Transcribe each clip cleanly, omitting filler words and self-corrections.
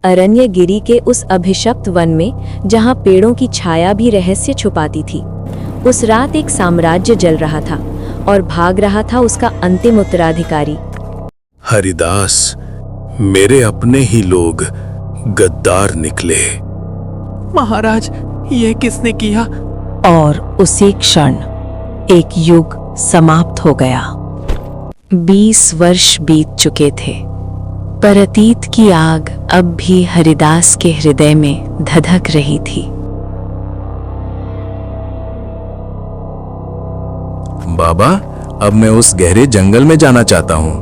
अरण्यगिरी के उस अभिशप्त वन में जहां पेड़ों की छाया भी रहस्य छुपाती थी। उस रात एक साम्राज्य जल रहा था और भाग रहा था उसका अंतिम उत्तराधिकारी। हरिदास, मेरे अपने ही लोग गद्दार निकले। महाराज, यह किसने किया? और उसी क्षण एक युग समाप्त हो गया। 20 वर्ष बीत चुके थे, पर अतीत की आग अब भी हरिदास के हृदय में धधक रही थी। बाबा, अब मैं उस गहरे जंगल में जाना चाहता हूँ।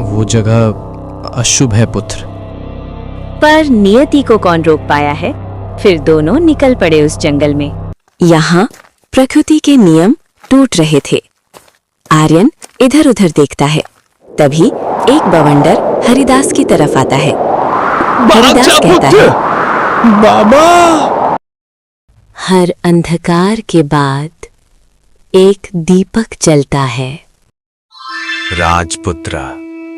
वो जगह अशुभ है पुत्र। पर नियति को कौन रोक पाया है? फिर दोनों निकल पड़े उस जंगल में। यहाँ प्रकृति के नियम टूट रहे थे। आर्यन इधर उधर देखता है। तभी एक बवंडर हरिदास की तरफ आता है। हरिदास कहता है, बाबा। हर अंधकार के बाद एक दीपक जलता है। राजपुत्र,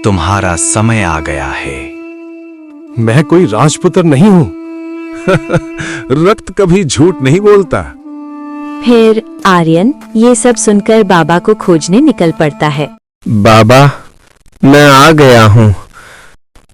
तुम्हारा समय आ गया है। मैं कोई राजपुत्र नहीं हूँ। रक्त कभी झूठ नहीं बोलता। फिर आर्यन ये सब सुनकर बाबा को खोजने निकल पड़ता है। बाबा, मैं आ गया हूँ।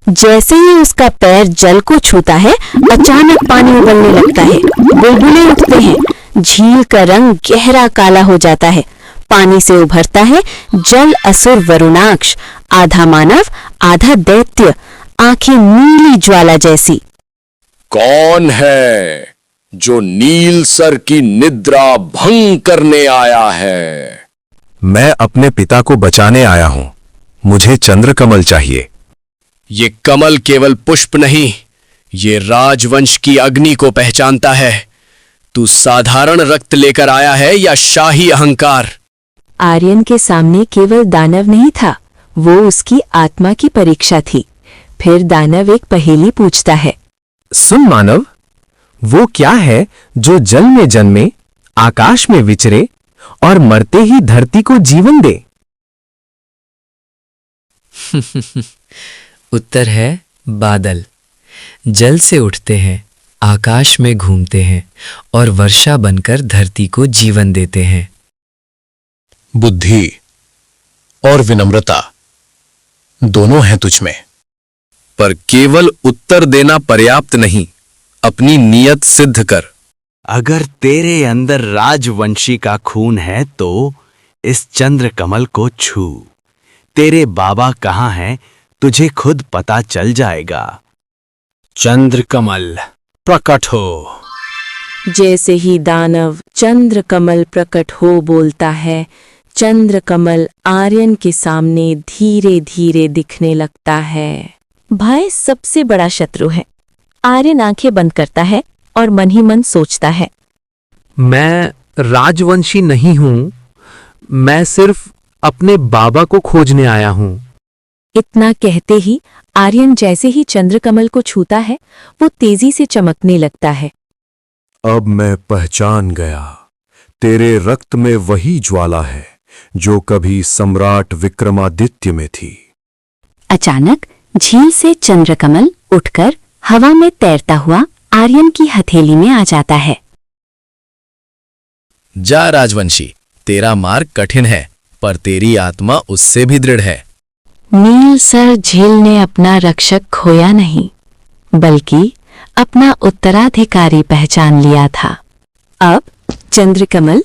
जैसे ही उसका पैर जल को छूता है, अचानक पानी उबलने लगता है। बुलबुले उठते हैं। झील का रंग गहरा काला हो जाता है। पानी से उभरता है जल असुर वरुणाक्ष, आधा मानव आधा दैत्य, आंखें नीली ज्वाला जैसी। कौन है जो नील सर की निद्रा भंग करने आया है? मैं अपने पिता को बचाने आया हूं। मुझे चंद्रकमल चाहिए। ये कमल केवल पुष्प नहीं, ये राजवंश की अग्नि को पहचानता है। तू साधारण रक्त लेकर आया है या शाही अहंकार? आर्यन के सामने केवल दानव नहीं था, वो उसकी आत्मा की परीक्षा थी। फिर दानव एक पहेली पूछता है। सुन मानव, वो क्या है जो जल में जन्मे, आकाश में विचरे और मरते ही धरती को जीवन दे? उत्तर है बादल। जल से उठते हैं, आकाश में घूमते हैं और वर्षा बनकर धरती को जीवन देते हैं। बुद्धि और विनम्रता दोनों हैं तुझ में, पर केवल उत्तर देना पर्याप्त नहीं। अपनी नियत सिद्ध कर। अगर तेरे अंदर राजवंशी का खून है तो इस चंद्रकमल को छू। तेरे बाबा कहाँ हैं तुझे खुद पता चल जाएगा। चंद्रकमल प्रकट हो। जैसे ही दानव चंद्रकमल प्रकट हो बोलता है, चंद्रकमल आर्यन के सामने धीरे धीरे दिखने लगता है। भय सबसे बड़ा शत्रु है। आर्यन आंखें बंद करता है और मन ही मन सोचता है, मैं राजवंशी नहीं हूं, मैं सिर्फ अपने बाबा को खोजने आया हूं। इतना कहते ही आर्यन जैसे ही चंद्रकमल को छूता है, वो तेजी से चमकने लगता है। अब मैं पहचान गया, तेरे रक्त में वही ज्वाला है जो कभी सम्राट विक्रमादित्य में थी। अचानक झील से चंद्रकमल उठकर हवा में तैरता हुआ आर्यन की हथेली में आ जाता है। जा राजवंशी, तेरा मार्ग कठिन है, पर तेरी आत्मा उससे भी दृढ़ है। नीलसर झील ने अपना रक्षक खोया नहीं, बल्कि अपना उत्तराधिकारी पहचान लिया था। अब चंद्रकमल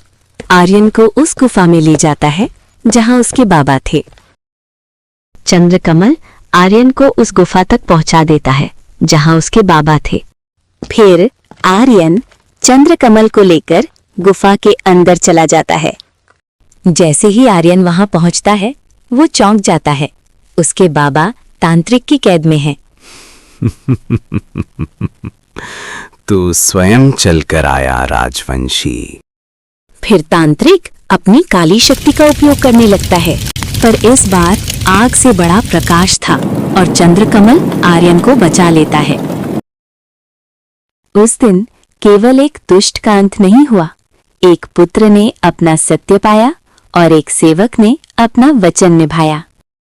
आर्यन को उस गुफा में ले जाता है जहां उसके बाबा थे। चंद्रकमल आर्यन को उस गुफा तक पहुंचा देता है जहां उसके बाबा थे। फिर आर्यन चंद्रकमल को लेकर गुफा के अंदर चला जाता है। जैसे ही आर्यन वहां पहुंचता है, वो चौंक जाता है। उसके बाबा तांत्रिक की कैद में हैं। तू स्वयं चलकर आया राजवंशी। फिर तांत्रिक अपनी काली शक्ति का उपयोग करने लगता है, पर इस बार आग से बड़ा प्रकाश था और चंद्रकमल आर्यन को बचा लेता है। उस दिन केवल एक दुष्ट का अंत नहीं हुआ, एक पुत्र ने अपना सत्य पाया और एक सेवक ने अपना वचन निभाया।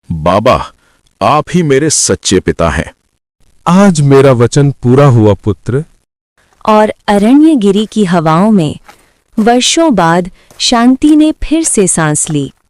बाबा, आप ही मेरे सच्चे पिता हैं। आज मेरा वचन पूरा हुआ पुत्र। और अरण्यगिरी की हवाओं में वर्षों बाद शांति ने फिर से सांस ली।